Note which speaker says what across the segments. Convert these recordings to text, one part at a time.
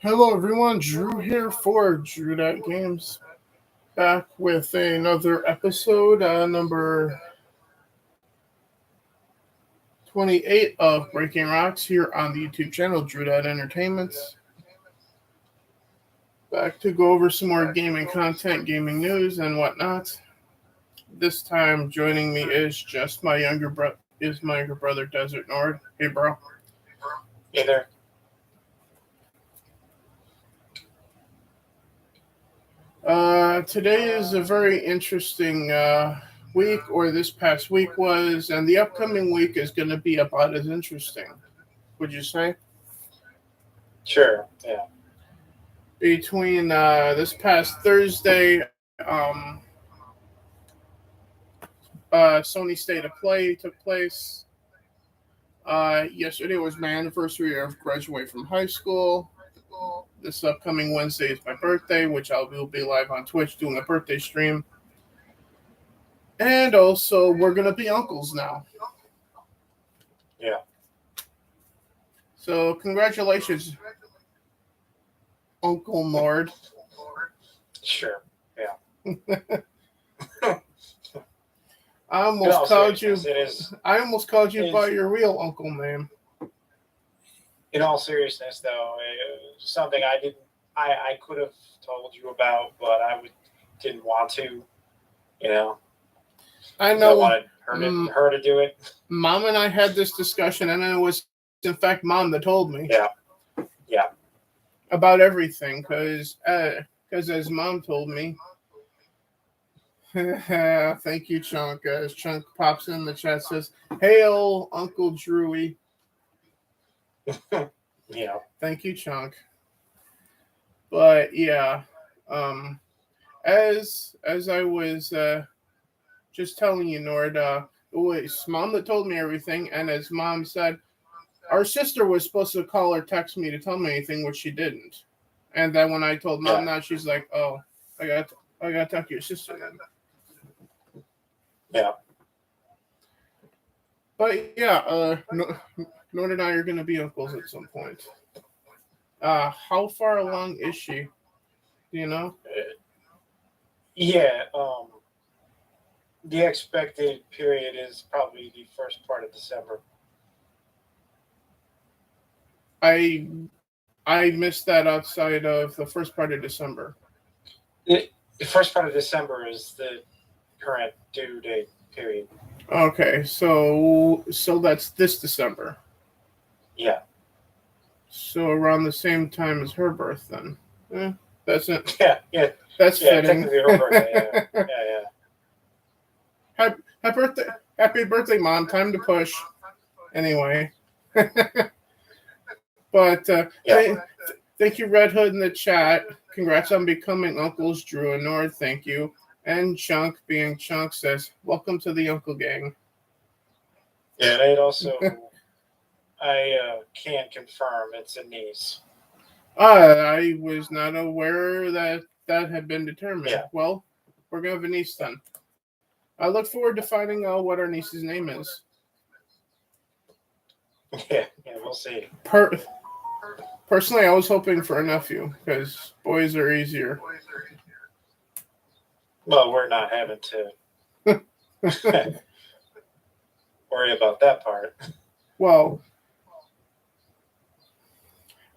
Speaker 1: Hello everyone, Drew here for Drew Games, back with another episode, number 28 of Breaking Rocks here on the YouTube channel, Drew Entertainments. Back to go over some more gaming content, gaming news, and whatnot. This time joining me is just my younger brother, Desert Nord. Hey, bro.
Speaker 2: Hey there.
Speaker 1: Today is a very interesting week, or this past week was, and the upcoming week is going to be about as interesting, would you say?
Speaker 2: Sure, yeah.
Speaker 1: Between this past Thursday, Sony State of Play took place. Yesterday was my anniversary of graduating from high school. This upcoming Wednesday is my birthday, which I will be live on Twitch doing a birthday stream. And also, we're going to be uncles now.
Speaker 2: Yeah.
Speaker 1: So, congratulations, Uncle Nord.
Speaker 2: Sure, yeah.
Speaker 1: I almost called you by your real uncle name.
Speaker 2: In all seriousness, though, something I could have told you about, but didn't want to,
Speaker 1: I know.
Speaker 2: I wanted her to do it.
Speaker 1: Mom and I had this discussion, and it was, in fact, Mom that told me.
Speaker 2: Yeah.
Speaker 1: About everything, because as Mom told me, thank you, Chunk. As Chunk pops in the chat, says, "Hail, Uncle Drewy."
Speaker 2: Yeah.
Speaker 1: Thank you, Chunk. But yeah, as I was just telling you, Nord, it was Mom that told me everything, and as Mom said, our sister was supposed to call or text me to tell me anything, which she didn't. And then when I told Mom that, she's like, "Oh, I got to talk to your sister then."
Speaker 2: Yeah.
Speaker 1: But yeah, Nord and I are going to be uncles at some point. How far along is she? Do you know?
Speaker 2: Yeah. The expected period is probably the first part of December.
Speaker 1: I missed that outside of the first part of December.
Speaker 2: The first part of December is the current due date period.
Speaker 1: Okay, so that's this December.
Speaker 2: Yeah.
Speaker 1: So around the same time as her birth, then. That's it.
Speaker 2: Yeah.
Speaker 1: That's fitting.
Speaker 2: Technically her birthday. Yeah.
Speaker 1: Happy birthday, Mom! Time to push. Anyway, but thank you, Red Hood in the chat. Congrats on becoming uncles, Drew and Nord. Thank you. And Chunk, being Chunk, says, "Welcome to the Uncle Gang."
Speaker 2: Yeah, and also, I can confirm it's a niece.
Speaker 1: I was not aware that had been determined.
Speaker 2: Yeah.
Speaker 1: Well, we're going to have a niece then. I look forward to finding out what our niece's name is.
Speaker 2: Yeah, we'll see.
Speaker 1: Personally, I was hoping for a nephew, because boys are easier.
Speaker 2: Well, we're not having to worry about that part.
Speaker 1: Well,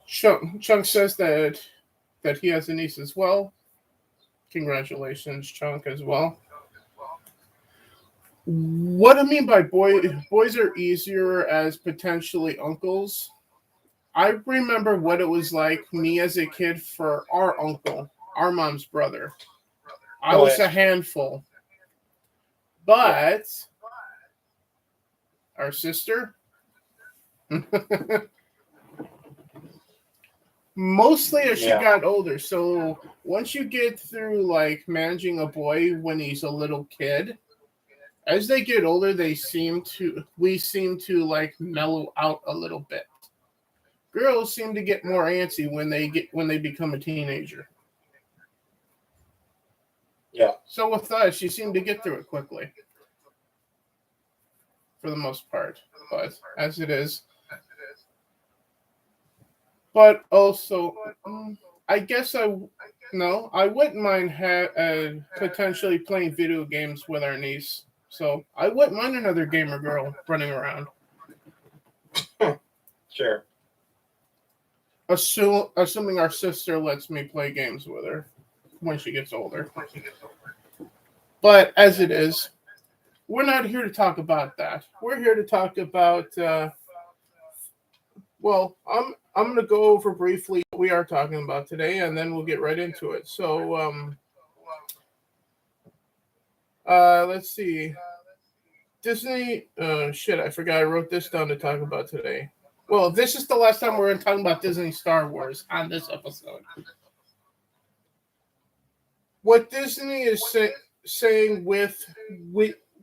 Speaker 1: Chunk says that he has a niece as well. Congratulations, Chunk, as well. What I mean by boys are easier as potentially uncles. I remember what it was like me as a kid for our uncle, our mom's brother. I was a handful. But our sister, mostly as she got older. So once you get through like managing a boy when he's a little kid, as they get older, we seem to like mellow out a little bit. Girls seem to get more antsy when they become a teenager.
Speaker 2: Yeah.
Speaker 1: So with us, she seemed to get through it quickly, for the most part. But as it is. But also, I guess I wouldn't mind potentially playing video games with our niece. So I wouldn't mind another gamer girl running around.
Speaker 2: Sure.
Speaker 1: Assuming our sister lets me play games with her when she gets older. But as it is, we're not here to talk about that. We're here to talk about. I'm going to go over briefly what we are talking about today, and then we'll get right into it. So, let's see. Disney. Shit, I forgot I wrote this down to talk about today. Well, this is the last time we're going to talk about Disney Star Wars on this episode. What Disney is saying with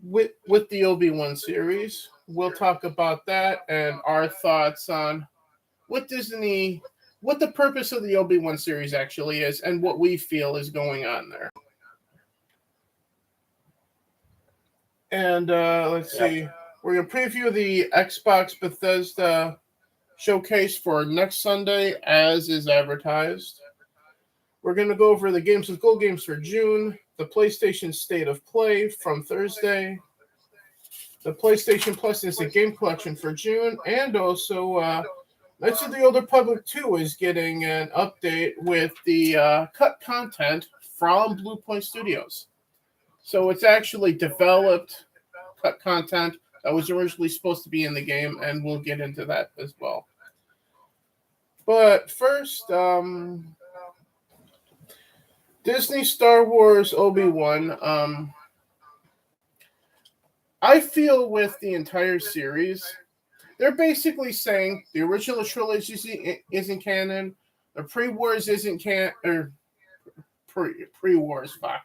Speaker 1: the Obi-Wan series, we'll talk about that and our thoughts on what the purpose of the Obi-Wan series actually is, and what we feel is going on there. And let's see, we're going to preview the Xbox Bethesda showcase for next Sunday, as is advertised. We're going to go over the Games with Gold games for June, the PlayStation State of Play from Thursday, the PlayStation Plus Instant Game Collection for June, and also Knights of the Old Republic 2 is getting an update with the cut content from Blue Point Studios. So it's actually developed cut content that was originally supposed to be in the game, and we'll get into that as well. But first, Disney Star Wars Obi-Wan. I feel with the entire series, they're basically saying the original trilogy isn't canon, the pre-wars isn't pre-wars, fuck.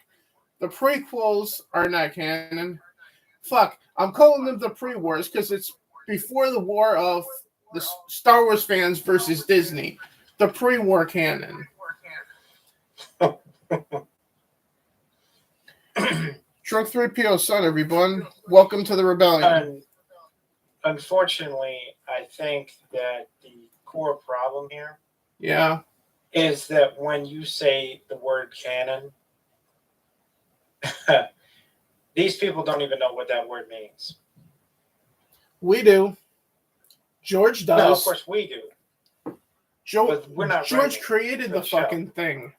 Speaker 1: The prequels are not canon. Fuck, I'm calling them the pre-wars because it's before the war of the Star Wars fans versus Disney. The pre-war canon. Drunk 3PO son, everyone. Welcome to the rebellion.
Speaker 2: Unfortunately, I think that the core problem here is that when you say the word canon, these people don't even know what that word means.
Speaker 1: We do. George does.
Speaker 2: No, of course we do.
Speaker 1: George created the fucking thing.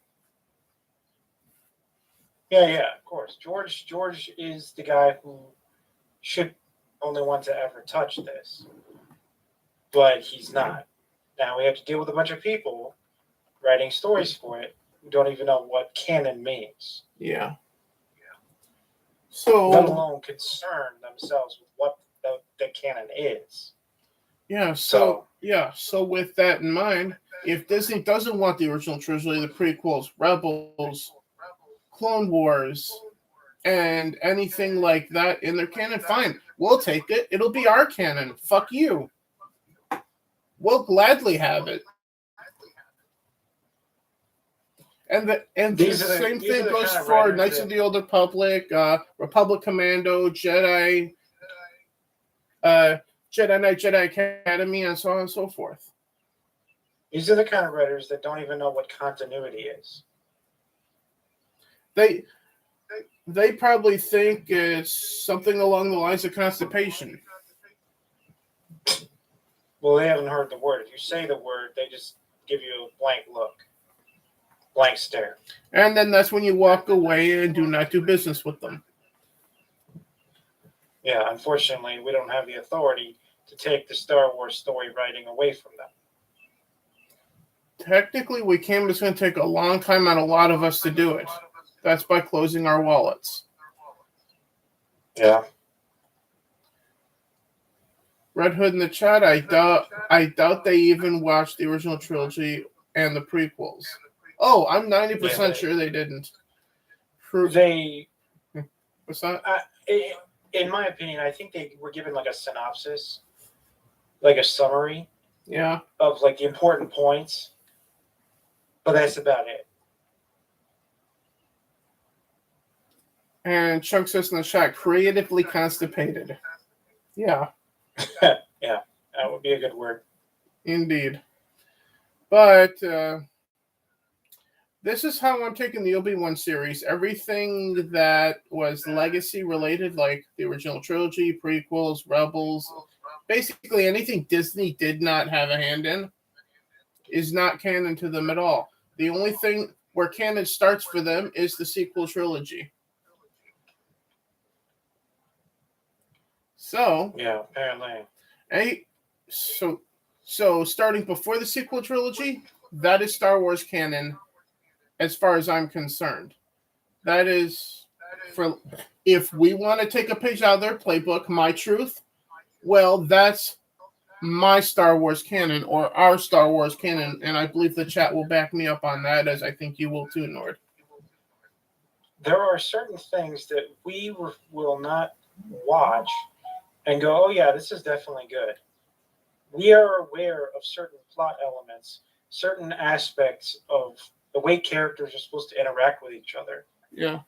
Speaker 2: Yeah, of course. George is the guy who should only want to ever touch this. But he's not. Now we have to deal with a bunch of people writing stories for it who don't even know what canon means.
Speaker 1: Yeah. So,
Speaker 2: let alone concern themselves with what the canon is.
Speaker 1: Yeah, so with that in mind, if Disney doesn't want the original trilogy, the prequels, Rebels, Clone Wars, and anything like that in their canon, fine. We'll take it. It'll be our canon. Fuck you. We'll gladly have it. And the same thing goes for Knights of the Old Republic, Republic Commando, Jedi Knight, Jedi Academy, and so on and so forth.
Speaker 2: These are the kind of writers that don't even know what continuity is.
Speaker 1: They probably think it's something along the lines of constipation.
Speaker 2: Well, they haven't heard the word. If you say the word, they just give you a blank look. Blank stare.
Speaker 1: And then that's when you walk away and do not do business with them.
Speaker 2: Yeah, unfortunately, we don't have the authority to take the Star Wars story writing away from them.
Speaker 1: Technically, we can, but it's going to take a long time on a lot of us to do it. That's by closing our wallets.
Speaker 2: Yeah.
Speaker 1: Red Hood in the chat, I doubt they even watched the original trilogy and the prequels. Oh, I'm 90% sure they didn't.
Speaker 2: What's
Speaker 1: that?
Speaker 2: In my opinion, I think they were given like a synopsis, like a summary.
Speaker 1: Yeah.
Speaker 2: Of like the important points. But that's about it.
Speaker 1: And Chuck says in the chat, creatively constipated. Yeah.
Speaker 2: Yeah, that would be a good word.
Speaker 1: Indeed. But this is how I'm taking the Obi-Wan series. Everything that was legacy related, like the original trilogy, prequels, Rebels, basically anything Disney did not have a hand in, is not canon to them at all. The only thing where canon starts for them is the sequel trilogy. So
Speaker 2: yeah, apparently.
Speaker 1: So starting before the sequel trilogy, that is Star Wars canon, as far as I'm concerned. That is for if we want to take a page out of their playbook, my truth. Well, that's my Star Wars canon or our Star Wars canon, and I believe the chat will back me up on that, as I think you will too, Nord.
Speaker 2: There are certain things that we will not watch and go, oh yeah, this is definitely good. We are aware of certain plot elements, certain aspects of the way characters are supposed to interact with each other.
Speaker 1: Yeah.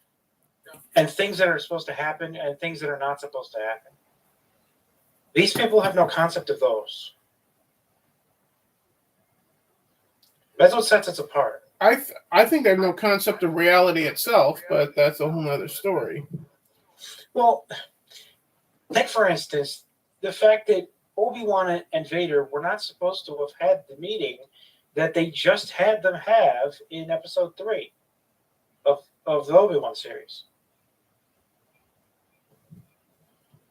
Speaker 2: And things that are supposed to happen and things that are not supposed to happen. These people have no concept of those. That's what sets us apart.
Speaker 1: I think they have no concept of reality itself, but that's a whole other story.
Speaker 2: Well, take for instance, the fact that Obi-Wan and Vader were not supposed to have had the meeting that they just had them have in episode 3 of the Obi-Wan series.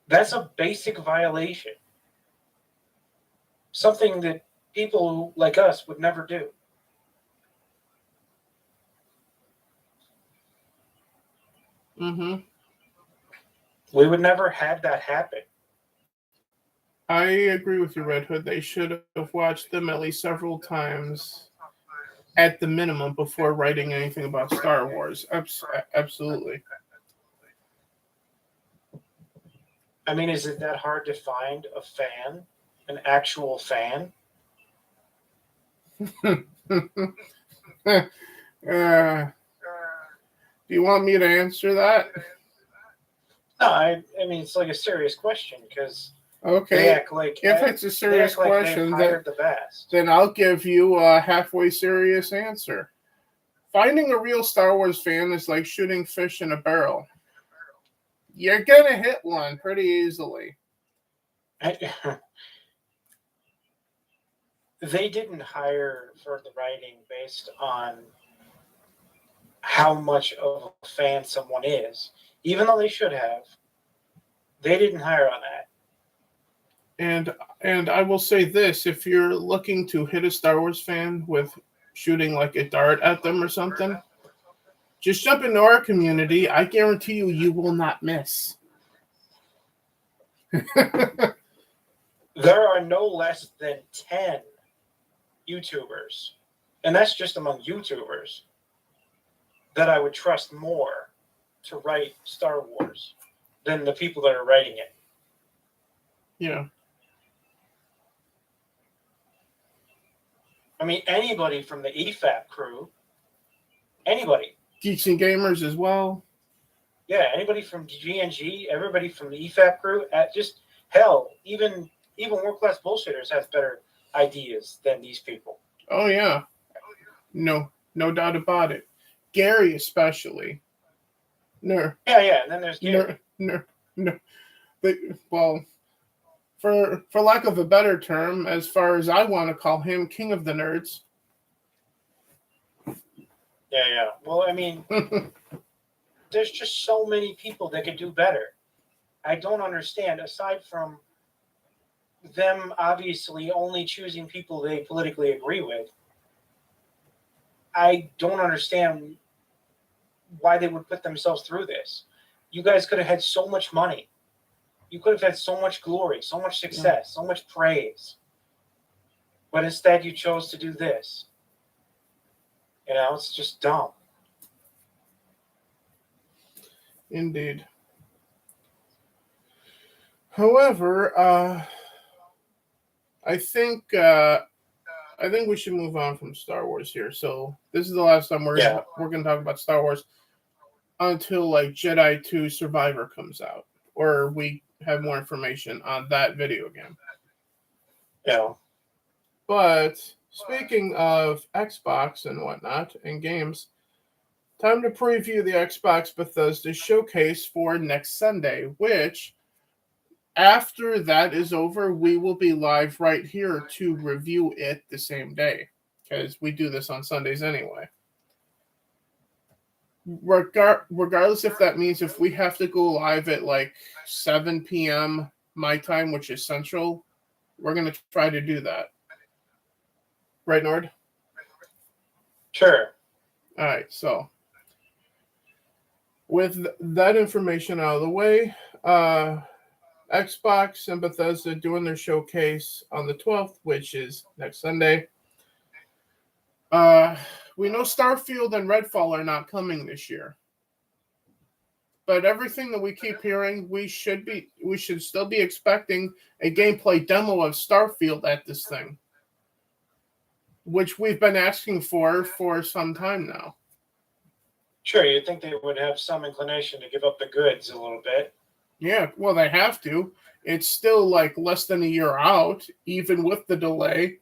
Speaker 2: That's a basic violation. Something that people like us would never do.
Speaker 1: Mm-hmm.
Speaker 2: We would never have that happen.
Speaker 1: I agree with you, Red Hood. They should have watched them at least several times, at the minimum, before writing anything about Star Wars. Absolutely.
Speaker 2: I mean, is it that hard to find a fan, an actual fan?
Speaker 1: Do you want me to answer that?
Speaker 2: No, I mean, it's like a serious question because
Speaker 1: okay.
Speaker 2: They act like
Speaker 1: if it's a serious question, then I'll give you a halfway serious answer. Finding a real Star Wars fan is like shooting fish in a barrel. You're going to hit one pretty easily.
Speaker 2: They didn't hire for the writing based on how much of a fan someone is, even though they should have. They didn't hire on that.
Speaker 1: And I will say this, if you're looking to hit a Star Wars fan with shooting like a dart at them or something, just jump into our community. I guarantee you will not miss.
Speaker 2: There are no less than 10 YouTubers, and that's just among YouTubers, that I would trust more to write Star Wars than the people that are writing it.
Speaker 1: Yeah.
Speaker 2: I mean, anybody from the EFAP crew, anybody.
Speaker 1: Geeks and Gamers as well.
Speaker 2: Yeah, anybody from GNG, everybody from the EFAP crew, just hell, even world-class bullshitters have better ideas than these people.
Speaker 1: Oh yeah. No doubt about it. Gary especially. No.
Speaker 2: Yeah, and then there's Gary.
Speaker 1: No. Well, for lack of a better term, as far as I want to call him, King of the Nerds.
Speaker 2: Yeah. Well, I mean, there's just so many people that could do better. I don't understand, aside from them obviously only choosing people they politically agree with, I don't understand why they would put themselves through this. You guys could have had so much money. You could have had so much glory, so much success, so much praise. But instead you chose to do this. You know, it's just dumb.
Speaker 1: Indeed. However, I think we should move on from Star Wars here. So this is the last time we're going to talk about Star Wars until like Jedi 2 Survivor comes out, or we have more information on that video game.
Speaker 2: Yeah.
Speaker 1: But speaking of Xbox and whatnot and games, time to preview the Xbox Bethesda showcase for next Sunday, which after that is over, we will be live right here to review it the same day because we do this on Sundays anyway. Regardless if that means if we have to go live at like 7 p.m. my time, which is Central, we're going to try to do that. Right, Nord?
Speaker 2: Sure.
Speaker 1: All right, so with that information out of the way, Xbox and Bethesda doing their showcase on the 12th, which is next Sunday. We know Starfield and Redfall are not coming this year. But everything that we keep hearing, we should still be expecting a gameplay demo of Starfield at this thing, which we've been asking for some time now.
Speaker 2: Sure, you'd think they would have some inclination to give up the goods a little bit.
Speaker 1: Yeah, well, they have to. It's still like less than a year out, even with the delay.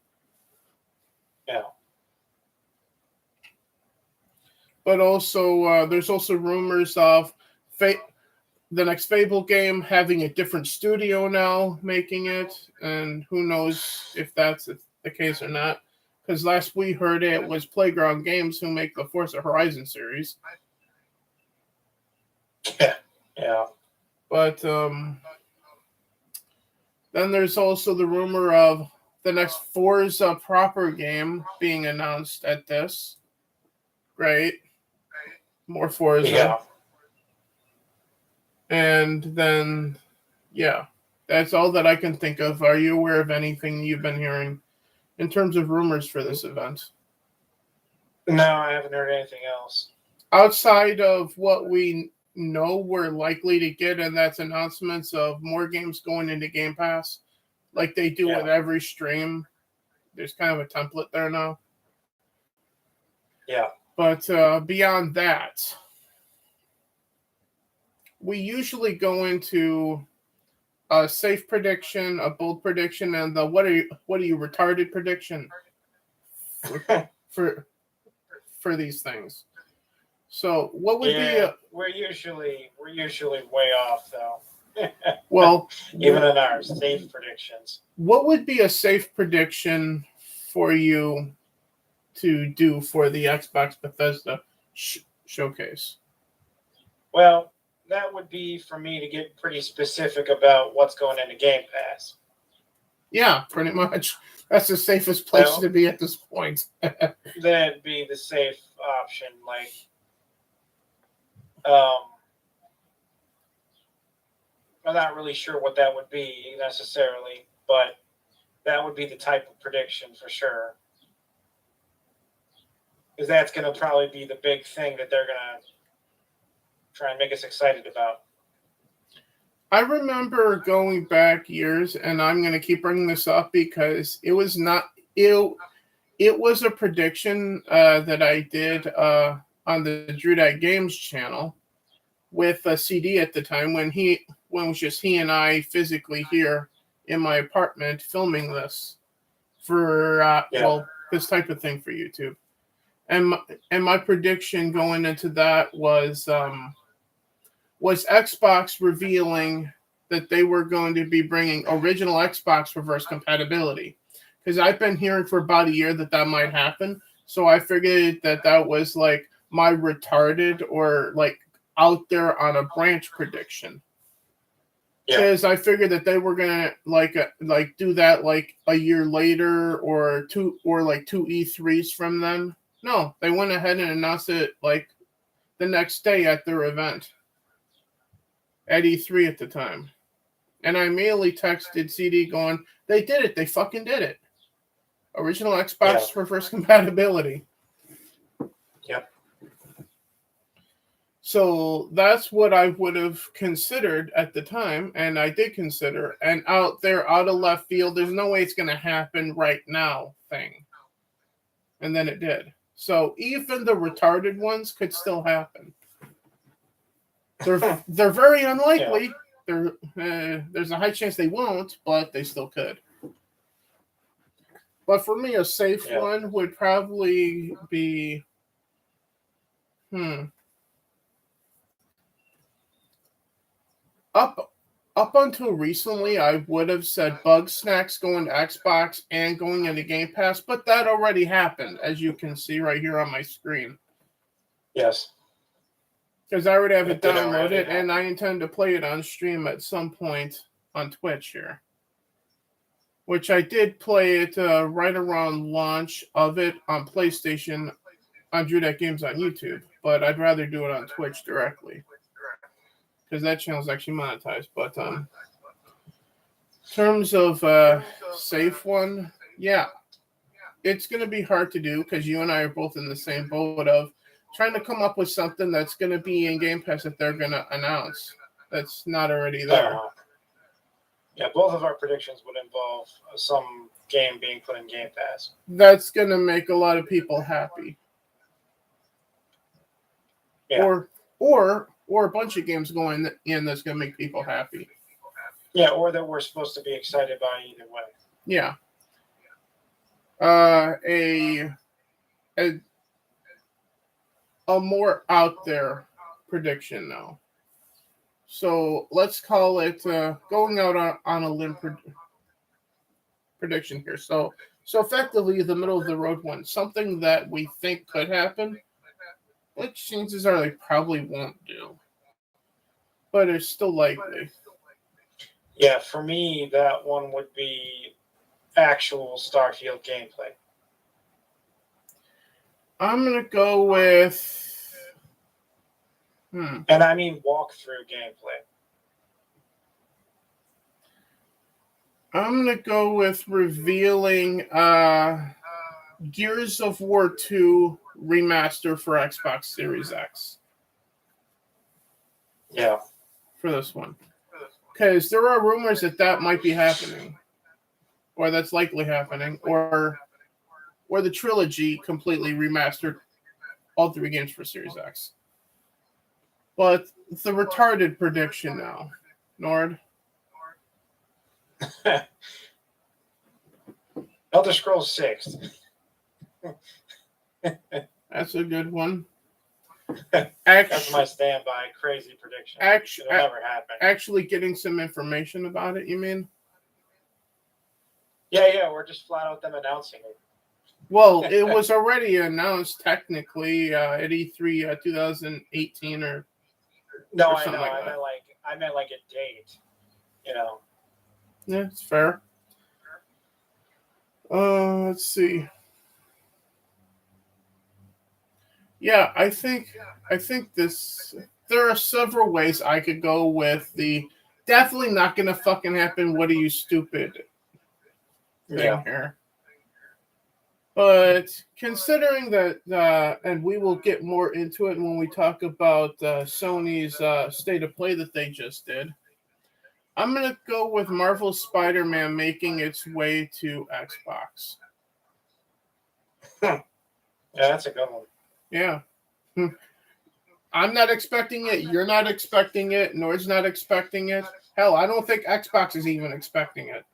Speaker 2: Yeah.
Speaker 1: But also, there's also rumors of the next Fable game having a different studio now making it, and who knows if that's the case or not. Because last we heard it was Playground Games who make the Forza Horizon series.
Speaker 2: Yeah.
Speaker 1: But then there's also the rumor of the next Forza proper game being announced at this. Right? More Forza.
Speaker 2: Yeah.
Speaker 1: And then, yeah, that's all that I can think of. Are you aware of anything you've been hearing in terms of rumors for this event?
Speaker 2: No, I haven't heard anything else.
Speaker 1: Outside of what we know we're likely to get, and that's announcements of more games going into Game Pass, like they do with every stream. There's kind of a template there now.
Speaker 2: Yeah.
Speaker 1: But beyond that, we usually go into a safe prediction, a bold prediction, and the what are you retarded prediction for these things. So what would be
Speaker 2: we're usually way off though.
Speaker 1: Well,
Speaker 2: even in our safe predictions.
Speaker 1: What would be a safe prediction for you to do for the Xbox Bethesda showcase?
Speaker 2: Well, that would be for me to get pretty specific about what's going into Game Pass.
Speaker 1: Yeah, pretty much. That's the safest place to be at this point.
Speaker 2: That'd be the safe option. Like, I'm not really sure what that would be necessarily, but that would be the type of prediction for sure. Because that's going to probably be the big thing that they're going to try and make us excited about.
Speaker 1: I remember going back years, and I'm going to keep bringing this up because it was a prediction that I did on the Drew That Games channel with a CD at the time when it was just he and I physically here in my apartment filming this for this type of thing for YouTube. And my prediction going into that was Xbox revealing that they were going to be bringing original Xbox reverse compatibility. Because I've been hearing for about a year that might happen. So I figured that was like my retarded or like out there on a branch prediction. Because I figured that they were gonna like do that like a year later or two E3s from then. No, they went ahead and announced it like the next day at their event at E3 at the time. And I immediately texted CD going, they did it. They fucking did it. Original Xbox reverse compatibility.
Speaker 2: Yep.
Speaker 1: So that's what I would have considered at the time, and I did consider. And out of left field, there's no way it's going to happen right now thing. And then it did. So even the retarded ones could still happen. They're very unlikely. There's a high chance they won't, but they still could. But for me, a safe one would probably be up until recently, I would have said Bug Snacks going to Xbox and going into Game Pass, but that already happened, as you can see right here on my screen.
Speaker 2: Yes.
Speaker 1: Because I already have it downloaded, and I intend to play it on stream at some point on Twitch here. Which I did play it right around launch of it on PlayStation on Drew That Games on YouTube, but I'd rather do it on Twitch directly. Because that channel is actually monetized. But in terms of safe one, yeah, it's going to be hard to do because you and I are both in the same boat of trying to come up with something that's going to be in Game Pass that they're going to announce that's not already there.
Speaker 2: Yeah, both of our predictions would involve some game being put in Game Pass.
Speaker 1: That's going to make a lot of people happy.
Speaker 2: Yeah.
Speaker 1: Or a bunch of games going in that's going to make people happy.
Speaker 2: Yeah, or that we're supposed to be excited by either way.
Speaker 1: Yeah. A more out there prediction now. So let's call it going out on a limb prediction here. So effectively the middle of the road one, something that we think could happen, which chances are they probably won't do. But it's still likely.
Speaker 2: Yeah, for me, that one would be actual Starfield gameplay.
Speaker 1: I'm going to go with...
Speaker 2: And I mean walkthrough gameplay.
Speaker 1: I'm going to go with revealing Gears of War 2 remaster for Xbox Series X.
Speaker 2: Yeah.
Speaker 1: For this one. Because there are rumors that might be happening. Or that's likely happening. Or the trilogy completely remastered all 3 games for Series X. But the retarded prediction now. Nord?
Speaker 2: Elder Scrolls 6.
Speaker 1: That's a good one.
Speaker 2: That's my standby crazy prediction. It'll never happen.
Speaker 1: Actually getting some information about it, you mean?
Speaker 2: Yeah, we're just flat out them announcing it.
Speaker 1: Well, it was already announced technically at E3 2018 or
Speaker 2: no,
Speaker 1: or
Speaker 2: I know.
Speaker 1: like
Speaker 2: I meant like a date. You know.
Speaker 1: Yeah, it's fair. Let's see. Yeah, I think this. There are several ways I could go with the definitely not gonna fucking happen. What are you stupid? Thing here. But considering that, and we will get more into it when we talk about Sony's State of Play that they just did, I'm going to go with Marvel's Spider-Man making its way to Xbox.
Speaker 2: Yeah, that's a good one.
Speaker 1: Yeah. I'm not expecting it. You're not expecting it. Nord's not expecting it. Hell, I don't think Xbox is even expecting it.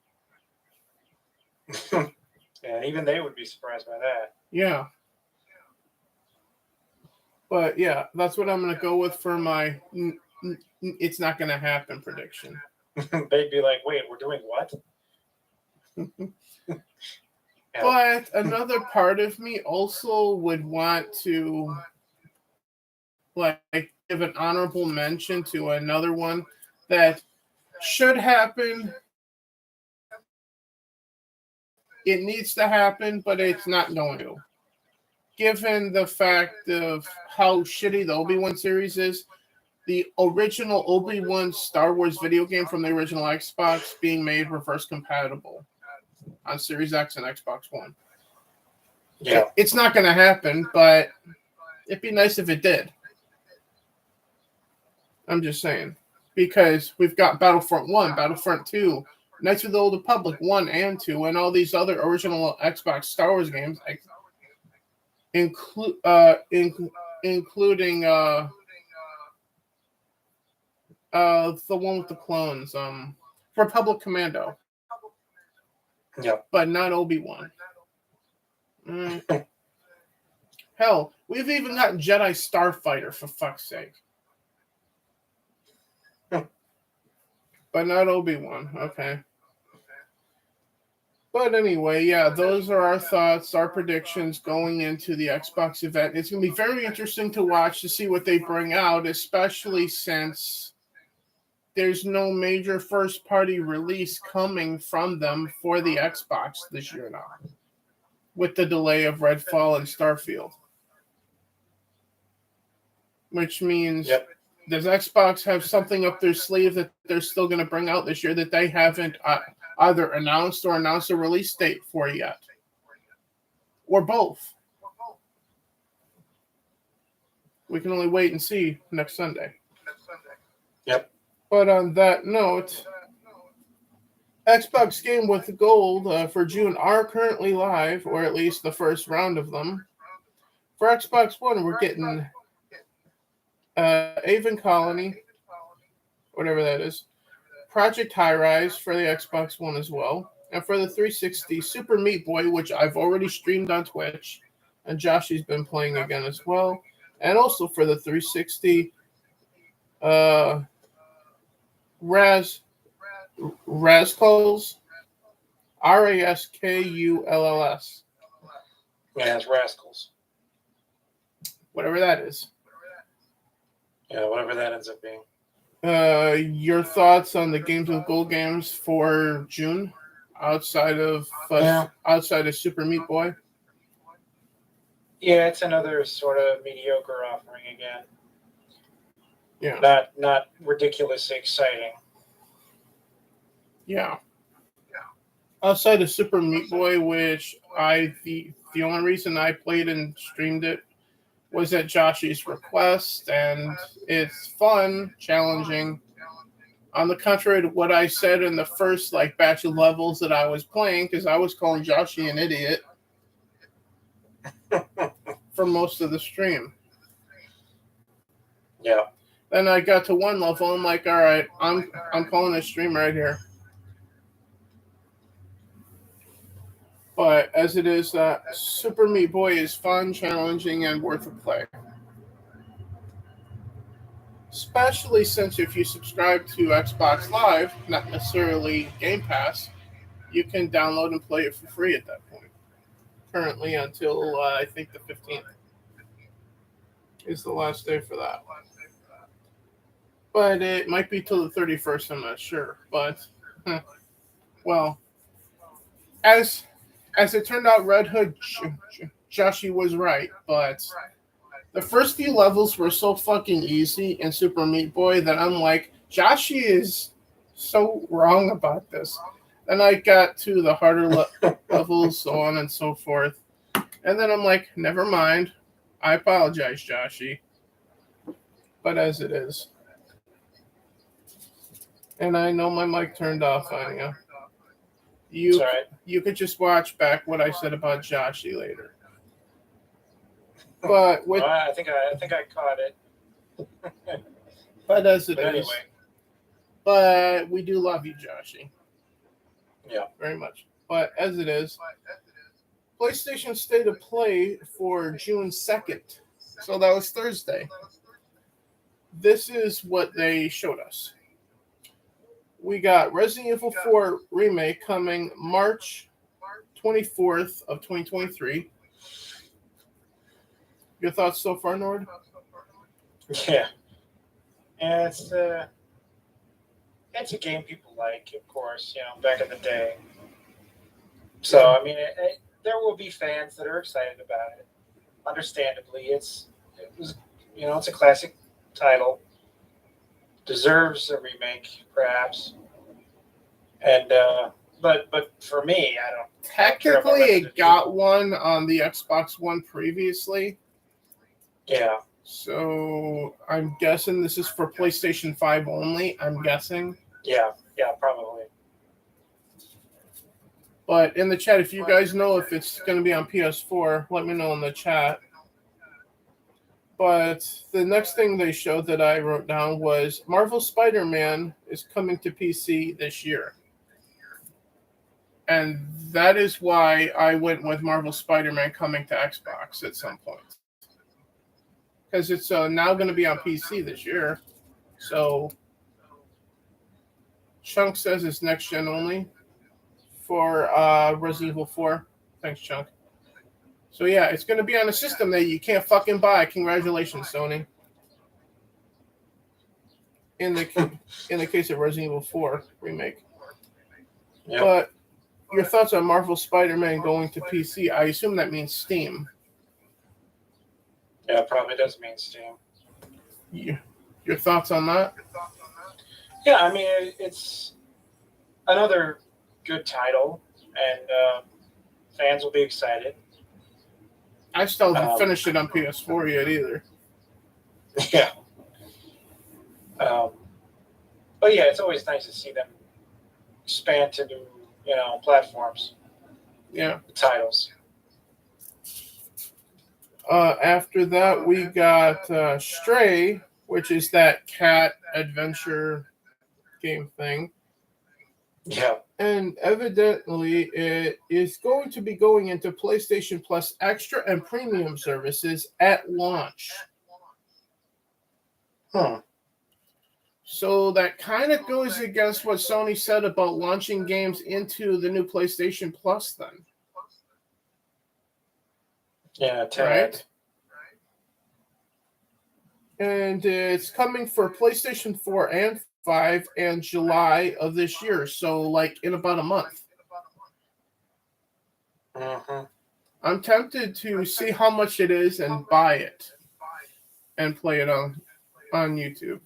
Speaker 2: Yeah, even they would be surprised by that.
Speaker 1: Yeah. But yeah, that's what I'm going to go with for my it's not going to happen prediction.
Speaker 2: They'd be like, wait, we're doing what?
Speaker 1: But another part of me also would want to like give an honorable mention to another one that should happen. It needs to happen, but it's not going to. Given the fact of how shitty the Obi-Wan series is, the original Obi-Wan Star Wars video game from the original Xbox being made reverse compatible on Series X and Xbox One.
Speaker 2: Yeah.
Speaker 1: It's not going to happen, but it'd be nice if it did. I'm just saying. Because we've got Battlefront 1, Battlefront 2, Knights of the Old Republic 1 and 2, and all these other original Xbox Star Wars games, including the one with the clones, Republic Commando.
Speaker 2: Yeah.
Speaker 1: But not Obi-Wan. Hell, we've even got Jedi Starfighter, for fuck's sake. But not Obi-Wan. Okay. But anyway, yeah, those are our thoughts, our predictions going into the Xbox event. It's going to be very interesting to watch to see what they bring out, especially since there's no major first-party release coming from them for the Xbox this year now, with the delay of Redfall and Starfield. Which means, does Xbox have something up their sleeve that they're still going to bring out this year that they haven't either announced or announced a release date for yet? Or both? We can only wait and see next Sunday.
Speaker 2: Yep.
Speaker 1: But on that note, Xbox Game with Gold for June are currently live, or at least the first round of them. For Xbox One, we're getting Avon Colony, whatever that is, Project High Rise for the Xbox One as well, and for the 360, Super Meat Boy, which I've already streamed on Twitch, and Joshy's been playing again as well, and also for the 360, Rascals, Raskulls.
Speaker 2: Yeah, it's Rascals.
Speaker 1: Whatever that is.
Speaker 2: Yeah, whatever that ends up being.
Speaker 1: Your thoughts on the Games with Gold games for June, outside of Super Meat Boy?
Speaker 2: Yeah, it's another sort of mediocre offering again.
Speaker 1: Yeah.
Speaker 2: Not ridiculously exciting.
Speaker 1: Yeah. Outside of Super Meat Boy, which the only reason I played and streamed it was at Joshy's request, and it's fun, challenging. On the contrary to what I said in the first batch of levels that I was playing, because I was calling Joshy an idiot for most of the stream.
Speaker 2: Yeah.
Speaker 1: Then I got to one level, I'm like, all right, I'm calling a stream right here. But as it is, Super Meat Boy is fun, challenging, and worth a play. Especially since if you subscribe to Xbox Live, not necessarily Game Pass, you can download and play it for free at that point. Currently until, I think, the 15th is the last day for that. But it might be till the 31st, I'm not sure. But, well, as it turned out, Red Hood Joshy was right, but the first few levels were so fucking easy in Super Meat Boy that I'm like, Joshy is so wrong about this. Then I got to the harder levels, so on and so forth. And then I'm like, never mind. I apologize, Joshy. But as it is. And I know my mic turned off on you. You could just watch back what I said about Joshy later. But
Speaker 2: I think I caught it.
Speaker 1: But as it is.
Speaker 2: Anyway.
Speaker 1: But we do love you, Joshy.
Speaker 2: Yeah.
Speaker 1: Very much. But as it is, PlayStation State of Play for June 2nd. So that was Thursday. This is what they showed us. We got Resident Evil 4 Remake coming March 24th of 2023. Your thoughts so far, Nord?
Speaker 2: Yeah. And it's a game people like, of course, back in the day. So, I mean, there will be fans that are excited about it. Understandably, it's a classic title. Deserves a remake, perhaps. And but for me, I don't.
Speaker 1: Technically, it got one on the Xbox One previously.
Speaker 2: Yeah.
Speaker 1: So I'm guessing this is for PlayStation 5 only. I'm guessing.
Speaker 2: Yeah, probably.
Speaker 1: But in the chat, if you guys know if it's going to be on PS4, let me know in the chat. But the next thing they showed that I wrote down was Marvel Spider-Man is coming to PC this year. And that is why I went with Marvel Spider-Man coming to Xbox at some point. Because it's now going to be on PC this year. So Chunk says it's next gen only for Resident Evil 4. Thanks, Chunk. So yeah, it's going to be on a system that you can't fucking buy. Congratulations, Sony. In the case of Resident Evil 4 remake. Yep. But your thoughts on Marvel Spider-Man going to PC? I assume that means Steam.
Speaker 2: Yeah, it probably does mean Steam.
Speaker 1: Yeah. Your thoughts on that?
Speaker 2: Yeah, I mean, it's another good title, and fans will be excited.
Speaker 1: I still haven't finished it on PS4 yet either.
Speaker 2: Yeah. But yeah, it's always nice to see them expand to new, platforms.
Speaker 1: Yeah.
Speaker 2: Titles.
Speaker 1: After that, we got Stray, which is that cat adventure game thing.
Speaker 2: Yeah.
Speaker 1: And evidently, it is going to be going into PlayStation Plus Extra and Premium services at launch. So that kind of goes against what Sony said about launching games into the new PlayStation Plus then.
Speaker 2: Yeah,
Speaker 1: right? And it's coming for PlayStation 4 and 5 and July of this year. So like in about a month. I'm tempted to see how much it is and buy it and play it on YouTube.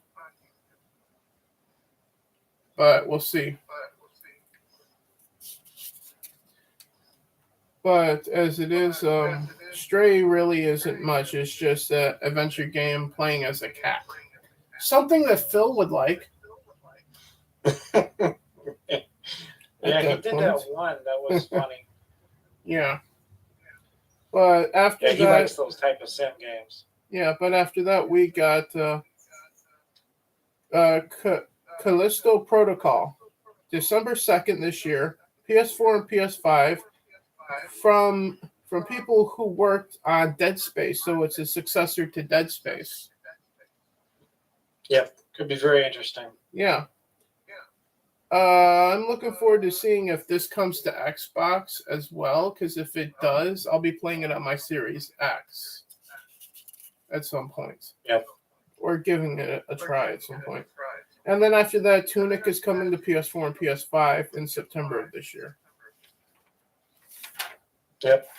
Speaker 1: But we'll see. But as it is, Stray really isn't much. It's just an adventure game playing as a cat. Something that Phil would like.
Speaker 2: Yeah, he did that one. That was funny.
Speaker 1: Yeah. But after that...
Speaker 2: he likes those type of sim games.
Speaker 1: Yeah, but after that, we got Callisto Protocol. December 2nd this year. PS4 and PS5. From people who worked on Dead Space, so it's a successor to Dead Space.
Speaker 2: Yep, could be very interesting.
Speaker 1: Yeah. I'm looking forward to seeing if this comes to Xbox as well, because if it does, I'll be playing it on my Series X at some point.
Speaker 2: Yep.
Speaker 1: Or giving it a try at some point. And then after that, Tunic is coming to PS4 and PS5 in September of this year.
Speaker 2: Yep.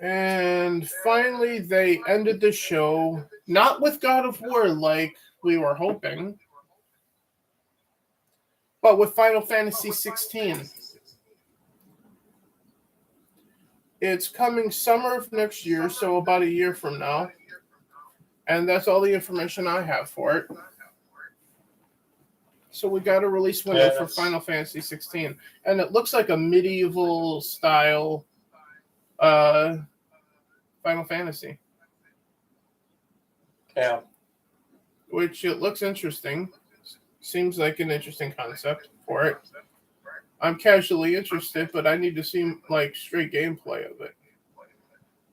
Speaker 1: And finally, they ended the show, not with God of War like we were hoping, but with Final Fantasy 16. It's coming summer of next year, so about a year from now. And that's all the information I have for it. So we got a release window for Final Fantasy 16. And it looks like a medieval style Final Fantasy.
Speaker 2: Yeah.
Speaker 1: Which it looks interesting. Seems like an interesting concept for it. I'm casually interested, but I need to see like straight gameplay of it.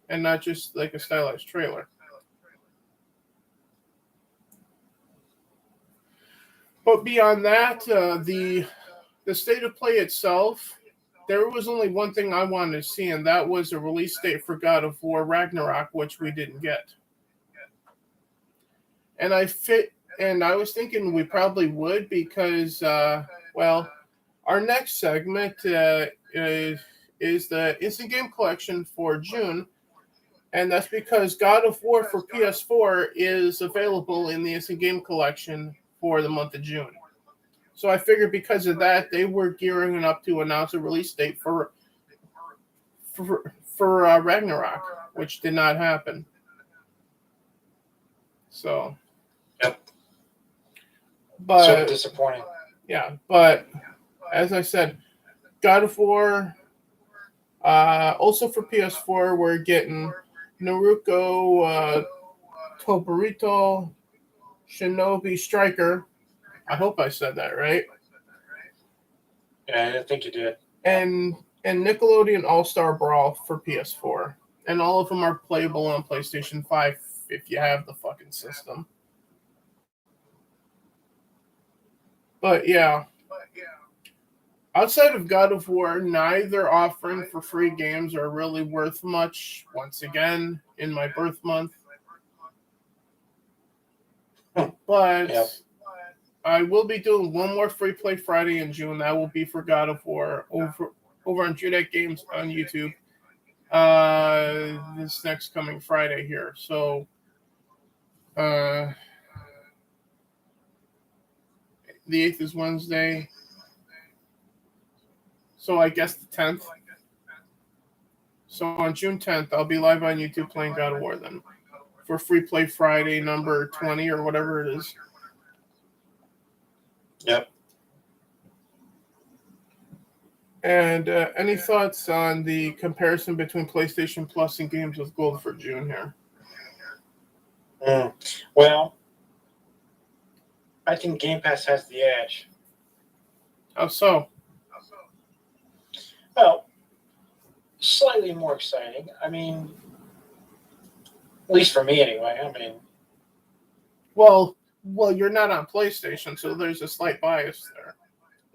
Speaker 1: And not just like a stylized trailer. But beyond that, the state of play itself, there was only one thing I wanted to see, and that was a release date for God of War Ragnarok, which we didn't get. And I was thinking we probably would because, our next segment is the Instant Game Collection for June, and that's because God of War for PS4 is available in the Instant Game Collection for the month of June. So I figured because of that, they were gearing up to announce a release date for Ragnarok, which did not happen. So,
Speaker 2: yep.
Speaker 1: But
Speaker 2: so disappointing.
Speaker 1: Yeah, but as I said, God of War. Also for PS4, we're getting Naruto, Toburito, Shinobi Striker. I hope I said that right.
Speaker 2: Yeah, I didn't think you did.
Speaker 1: And Nickelodeon All-Star Brawl for PS4. And all of them are playable on PlayStation 5 if you have the fucking system. But yeah. Outside of God of War, neither offering for free games are really worth much, once again, in my birth month. But I will be doing one more free play Friday in June. That will be for God of War over on Judek Games on YouTube. This next coming Friday here. So the 8th is Wednesday. So I guess the 10th. So on June 10th, I'll be live on YouTube playing God of War then. For Free Play Friday number 20 or whatever it is.
Speaker 2: Yep.
Speaker 1: And any thoughts on the comparison between PlayStation Plus and Games with Gold for June here?
Speaker 2: Well, I think Game Pass has the edge.
Speaker 1: How so?
Speaker 2: Well, slightly more exciting. I mean, at least for me anyway. I mean,
Speaker 1: well, you're not on PlayStation, so there's a slight bias there.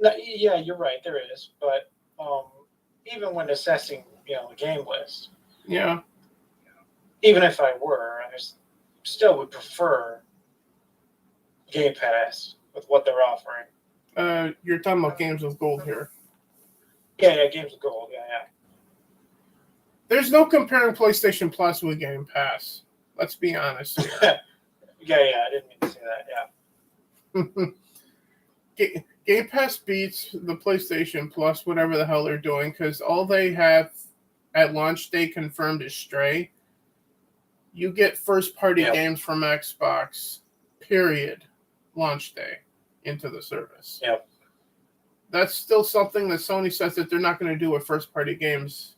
Speaker 2: No, yeah, you're right. There is, but even when assessing, the game list,
Speaker 1: yeah,
Speaker 2: even if I were, I still would prefer Game Pass with what they're offering.
Speaker 1: You're talking about Games with Gold here.
Speaker 2: Yeah, Games with Gold. Yeah.
Speaker 1: There's no comparing PlayStation Plus with Game Pass. Let's be honest here.
Speaker 2: yeah, I didn't mean to say that.
Speaker 1: Yeah. Game Pass beats the PlayStation Plus, whatever the hell they're doing, because all they have at launch day confirmed is Stray. You get first-party games from Xbox, period, launch day into the service.
Speaker 2: Yep.
Speaker 1: That's still something that Sony says that they're not going to do with first-party games.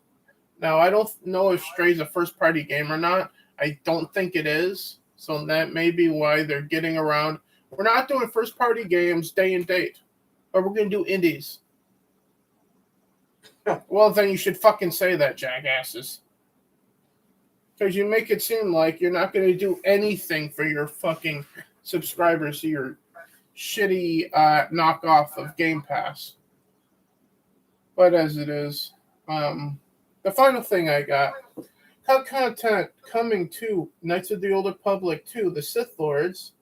Speaker 1: Now, I don't know if Stray's a first-party game or not. I don't think it is, so that may be why they're getting around. We're not doing first-party games day and date. But we're going to do indies. Well, then you should fucking say that, jackasses. Because you make it seem like you're not going to do anything for your fucking subscribers to your shitty knockoff of Game Pass. But as it is, the final thing I got, content coming to Knights of the Old Republic 2, the Sith Lords,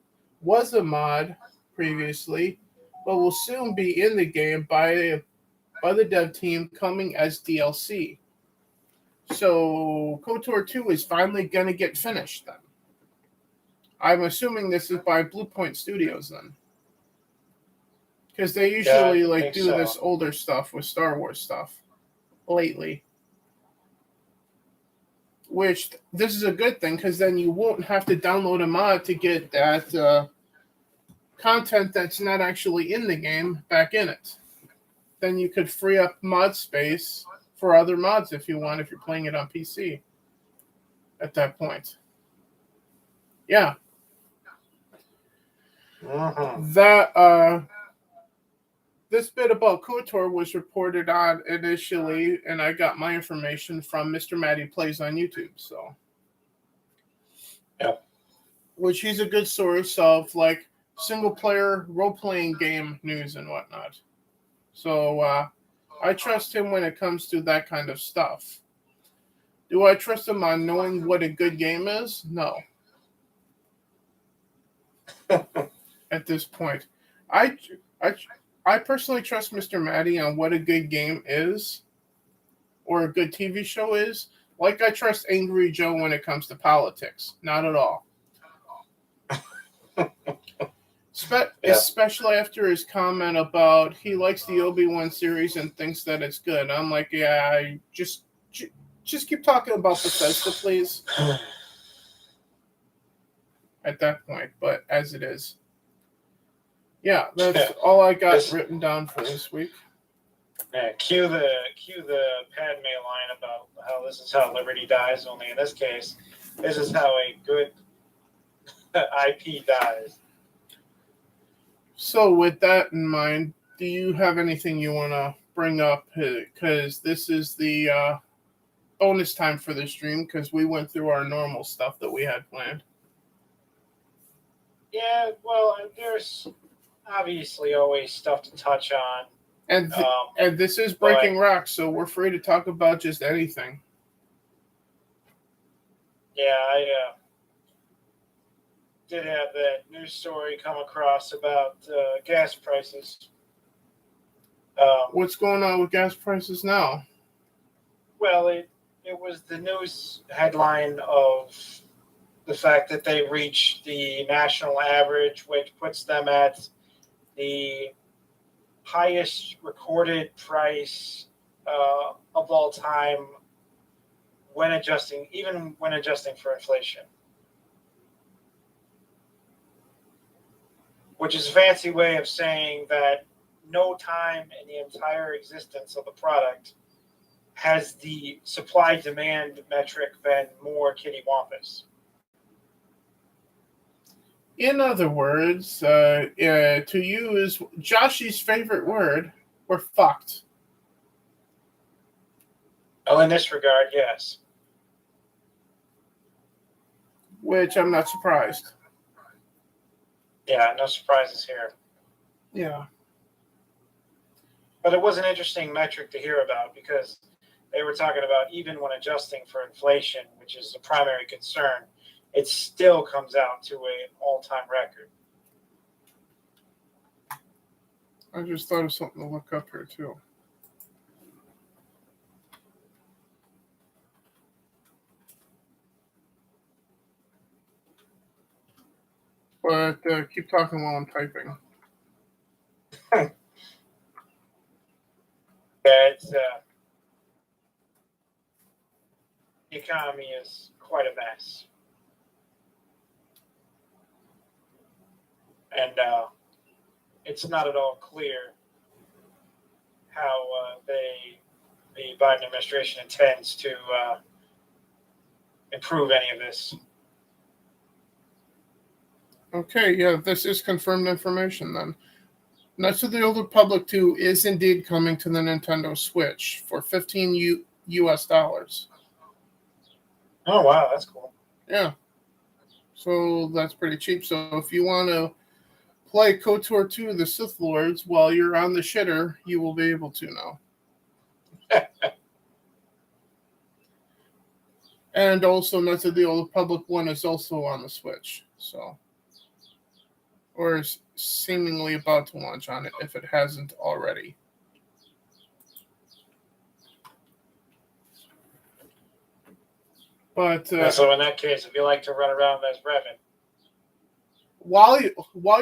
Speaker 1: was a mod previously, but will soon be in the game by the dev team coming as DLC. So KOTOR 2 is finally going to get finished then. I'm assuming this is by Bluepoint Studios then. Because they usually do this older stuff with Star Wars stuff lately. Which, this is a good thing, because then you won't have to download a mod to get that content that's not actually in the game back in it. Then you could free up mod space for other mods if you want, if you're playing it on PC at that point. Yeah. This bit about KOTOR was reported on initially, and I got my information from Mr. Matty Plays on YouTube, so.
Speaker 2: Yep.
Speaker 1: Which he's a good source of, single-player role-playing game news and whatnot. So, I trust him when it comes to that kind of stuff. Do I trust him on knowing what a good game is? No. At this point. I personally trust Mr. Matty on what a good game is, or a good TV show is, like I trust Angry Joe when it comes to politics. Not at all. Especially after his comment about he likes the Obi-Wan series and thinks that it's good. I'm like, yeah, just keep talking about Bethesda, please. At that point, but as it is. Yeah, that's all I got written down for this week.
Speaker 2: Yeah, cue the Padme line about how this is how Liberty dies, only in this case, this is how a good IP dies.
Speaker 1: So with that in mind, do you have anything you want to bring up because this is the bonus time for this stream because we went through our normal stuff that we had planned.
Speaker 2: Yeah, well, there's obviously always stuff to touch on.
Speaker 1: And this is Breaking Rock, so we're free to talk about just anything.
Speaker 2: Yeah, I did have that news story come across about gas prices.
Speaker 1: What's going on with gas prices now?
Speaker 2: Well, it was the news headline of the fact that they reached the national average, which puts them at the highest recorded price of all time even when adjusting for inflation. Which is a fancy way of saying that no time in the entire existence of the product has the supply-demand metric been more kittywampus.
Speaker 1: In other words, to use Joshy's favorite word, we're fucked.
Speaker 2: Well, in this regard, yes.
Speaker 1: Which I'm not surprised.
Speaker 2: Yeah, no surprises here.
Speaker 1: Yeah.
Speaker 2: But it was an interesting metric to hear about because they were talking about even when adjusting for inflation, which is the primary concern, it still comes out to an all-time record.
Speaker 1: I just thought of something to look up here, too. But keep talking while I'm typing.
Speaker 2: Yeah, it's the economy is quite a mess. And it's not at all clear how the Biden administration intends to improve any of this.
Speaker 1: Okay, yeah, this is confirmed information then. Knights of the Old Republic 2 is indeed coming to the Nintendo Switch for $15 US.
Speaker 2: Oh, wow, that's cool.
Speaker 1: Yeah. So that's pretty cheap. So if you want to play KOTOR 2 The Sith Lords while you're on the shitter, you will be able to now. And also Knights of the Old Republic 1 is also on the Switch. So, or is seemingly about to launch on it if it hasn't already. But
Speaker 2: so in that case, if you like to run around as Revan,
Speaker 1: while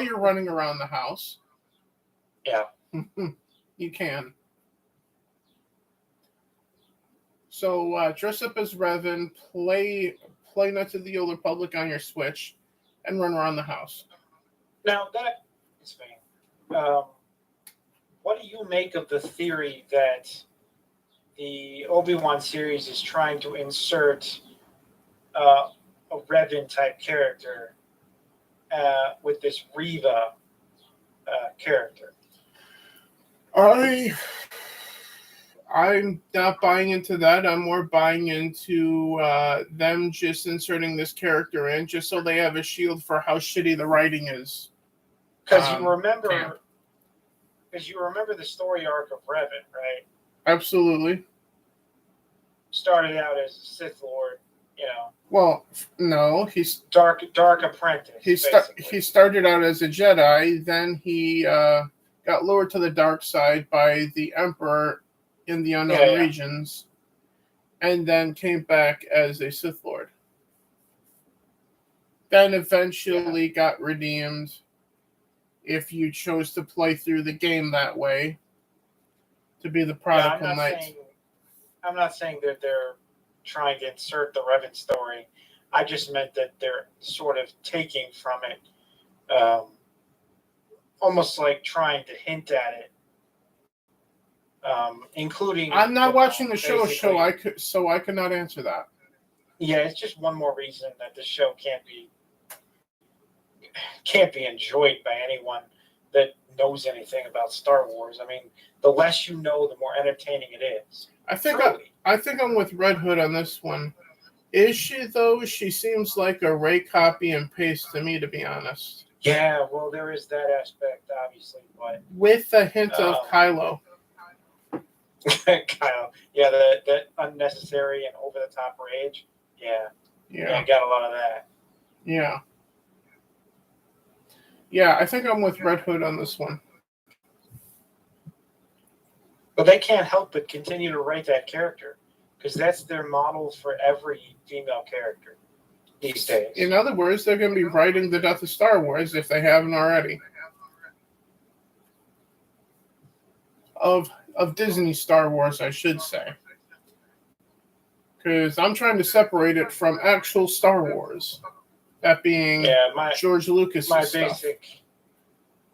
Speaker 1: you're running around the house,
Speaker 2: yeah,
Speaker 1: you can. So dress up as Revan, play Knights of the Old Republic on your Switch, and run around the house.
Speaker 2: Now that is fine. What do you make of the theory that the Obi-Wan series is trying to insert a Revan type character with this Reva character?
Speaker 1: I'm not buying into that. I'm more buying into them just inserting this character in just so they have a shield for how shitty the writing is.
Speaker 2: Because you remember the story arc of Revan, right?
Speaker 1: Absolutely.
Speaker 2: Started out as a Sith Lord, you know.
Speaker 1: Well, no, he's
Speaker 2: dark apprentice.
Speaker 1: He started out as a Jedi, then he got lured to the dark side by the Emperor in the unknown regions, and then came back as a Sith Lord. Then eventually got redeemed if you chose to play through the game that way to be the prodigal knight.
Speaker 2: I'm not saying that they're trying to insert the Revan story. I just meant that they're sort of taking from it, almost like trying to hint at it. Including.
Speaker 1: I'm not watching the show, so I cannot answer that.
Speaker 2: Yeah, it's just one more reason that this show can't be enjoyed by anyone that knows anything about Star Wars. I mean, the less you know, the more entertaining it is.
Speaker 1: I think I'm with Red Hood on this one. Is she though? She seems like a Ray copy and paste to me, to be honest.
Speaker 2: Yeah, well, there is that aspect, obviously, but
Speaker 1: with a hint of Kylo.
Speaker 2: Kyle, yeah, the unnecessary and over the top rage. Yeah, got a lot of that.
Speaker 1: Yeah, I think I'm with Red Hood on this one.
Speaker 2: But they can't help but continue to write that character because that's their model for every female character these days.
Speaker 1: In other words, they're going to be writing the death of Star Wars if they haven't already. Of Disney Star Wars, I should say. Because I'm trying to separate it from actual Star Wars. That being George Lucas' stuff.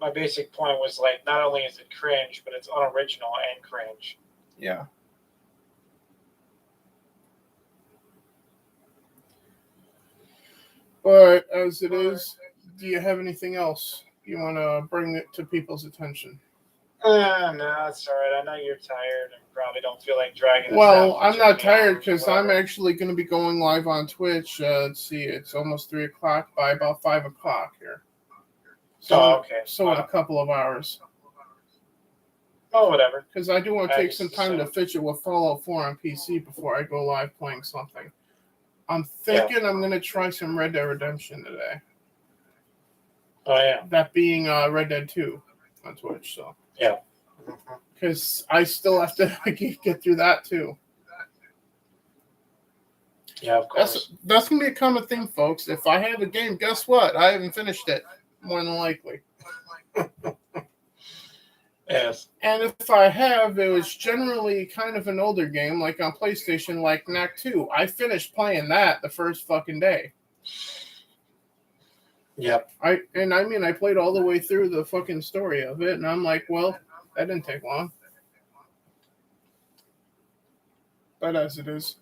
Speaker 2: My basic point was like, not only is it cringe, but it's unoriginal and cringe.
Speaker 1: Yeah. But as it is, do you have anything else you want to bring it to people's attention?
Speaker 2: No, it's all right. I know you're tired and probably don't feel like dragging this
Speaker 1: Well, I'm not tired because I'm actually going to be going live on Twitch. Let's see, it's almost 3 o'clock by about 5 o'clock here. So,
Speaker 2: okay.
Speaker 1: So in a couple of hours.
Speaker 2: Oh, whatever.
Speaker 1: Because I do want to take some time to fidget with Fallout 4 on PC before I go live playing something. I'm thinking I'm going to try some Red Dead Redemption today.
Speaker 2: Oh, yeah.
Speaker 1: That being Red Dead 2 on Twitch, so.
Speaker 2: Yeah.
Speaker 1: Because I still have to get through that, too.
Speaker 2: Yeah, of course.
Speaker 1: That's going to be a common thing, folks. If I have a game, guess what? I haven't finished it, more than likely.
Speaker 2: Yes.
Speaker 1: And if I have, it was generally kind of an older game, like on PlayStation, like Knack 2. I finished playing that the first fucking day.
Speaker 2: Yep.
Speaker 1: I played all the way through the fucking story of it, and I'm like, well, that didn't take long. But as it is.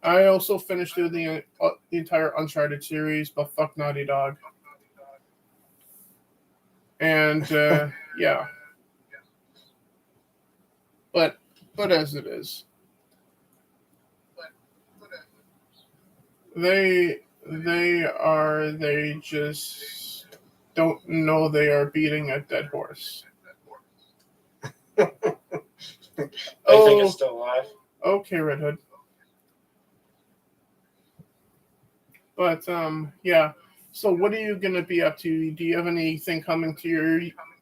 Speaker 1: I also finished through the entire Uncharted series, but fuck Naughty Dog. And, yeah. But as it is. They just don't know they are beating a dead horse.
Speaker 2: I think it's still alive.
Speaker 1: Okay, Red Hood. But yeah. So what are you gonna be up to? Do you have anything coming to your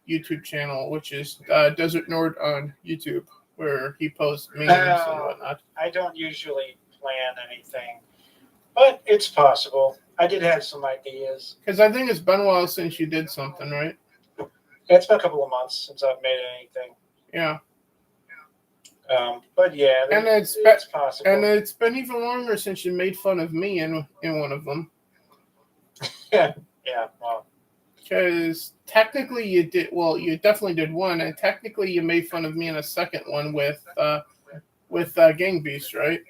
Speaker 1: YouTube channel, which is Desert Nord on YouTube, where he posts memes and whatnot?
Speaker 2: I don't usually plan anything, but it's possible. I did have some ideas.
Speaker 1: Because I think it's been a while since you did something, right?
Speaker 2: It's been a couple of months since I've made anything.
Speaker 1: Yeah.
Speaker 2: But yeah,
Speaker 1: it's
Speaker 2: possible.
Speaker 1: And it's been even longer since you made fun of me in one of them.
Speaker 2: Yeah, well.
Speaker 1: Because technically you did, well, you definitely did one, and technically you made fun of me in a second one with Gang Beast, right?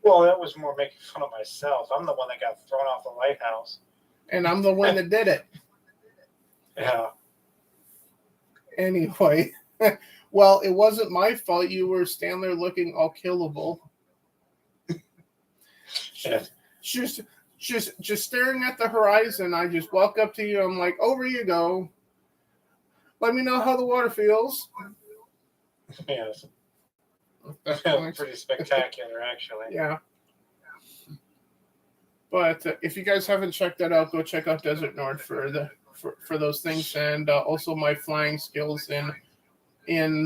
Speaker 2: Well, that was more making fun of myself. I'm the one that got thrown off the lighthouse.
Speaker 1: And I'm the one that did it.
Speaker 2: Yeah.
Speaker 1: Anyway, well, it wasn't my fault. You were standing there looking all killable.
Speaker 2: Yes.
Speaker 1: Just staring at the horizon. I just walk up to you. I'm like, over you go. Let me know how the water feels.
Speaker 2: Yes. Pretty spectacular, actually.
Speaker 1: Yeah. But if you guys haven't checked that out, go check out Desert Nord for those things, and also my flying skills in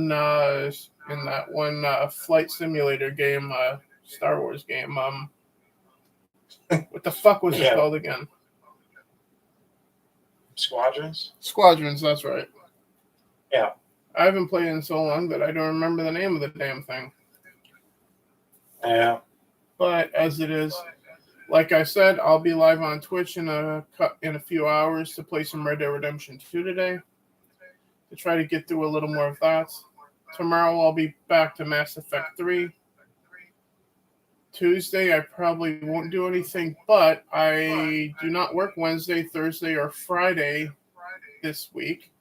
Speaker 1: that one flight simulator game, Star Wars game. What the fuck was it called again?
Speaker 2: Squadrons?
Speaker 1: Squadrons, that's right.
Speaker 2: Yeah.
Speaker 1: I haven't played in so long that I don't remember the name of the damn thing.
Speaker 2: Yeah.
Speaker 1: But as it is, like I said, I'll be live on Twitch in a few hours to play some Red Dead Redemption 2 today. To try to get through a little more of that. Tomorrow I'll be back to Mass Effect 3. Tuesday I probably won't do anything, but I do not work Wednesday, Thursday, or Friday this week.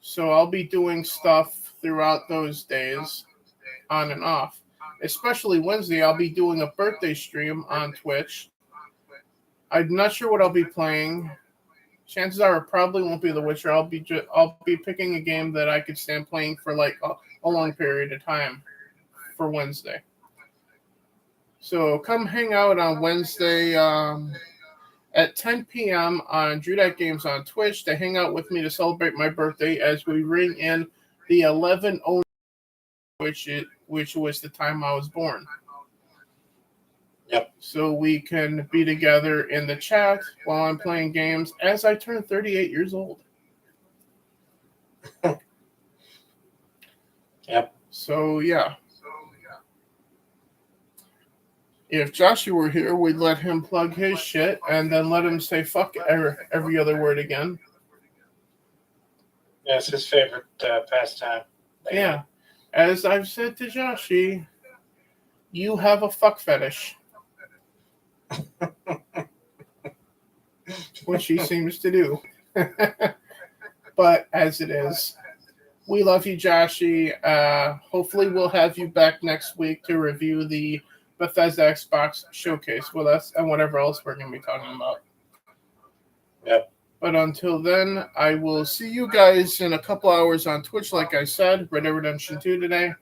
Speaker 1: So I'll be doing stuff throughout those days, on and off. Especially Wednesday, I'll be doing a birthday stream on Twitch. I'm not sure what I'll be playing. Chances are it probably won't be The Witcher. I'll be picking a game that I could stand playing for like a long period of time for Wednesday. So come hang out on Wednesday at 10 p.m. on Drudak Games on Twitch to hang out with me to celebrate my birthday as we ring in the 11:09, which was the time I was born.
Speaker 2: Yep.
Speaker 1: So we can be together in the chat while I'm playing games as I turn 38 years old.
Speaker 2: Yep.
Speaker 1: So, yeah. If Joshua were here, we'd let him plug his shit and then let him say fuck every other word again.
Speaker 2: Yeah, it's his favorite pastime.
Speaker 1: Yeah. As I've said to Joshi, you have a fuck fetish. Which he seems to do. But as it is, we love you, Joshi. Hopefully we'll have you back next week to review the Bethesda Xbox showcase with us and whatever else we're going to be talking about.
Speaker 2: Yep.
Speaker 1: But until then, I will see you guys in a couple hours on Twitch, like I said. Red Dead Redemption 2 today.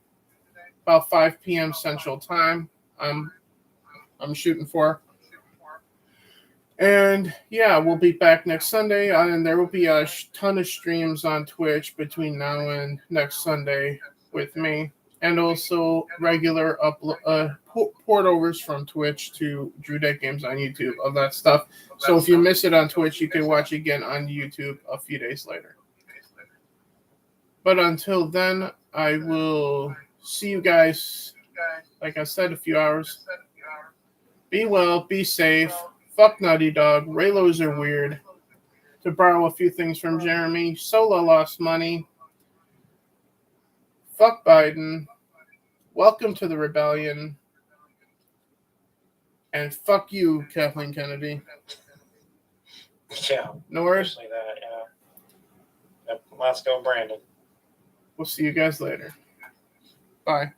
Speaker 1: About 5 p.m. Central Time. I'm shooting for. And yeah, we'll be back next Sunday, and there will be a ton of streams on Twitch between now and next Sunday with me, and also regular port-overs from Twitch to Drudak Games on YouTube of that stuff. So if you miss it on Twitch, you can watch again on YouTube a few days later. But until then, I will see you guys, like I said, a few hours. Be well, be safe. Fuck Naughty Dog. Raylos are weird. To borrow a few things from Jeremy, Solo lost money. Fuck Biden. Welcome to the rebellion. And fuck you, Kathleen Kennedy.
Speaker 2: Yeah.
Speaker 1: No worries.
Speaker 2: Especially that, yeah. Yep. Let's go, Brandon.
Speaker 1: We'll see you guys later. Bye.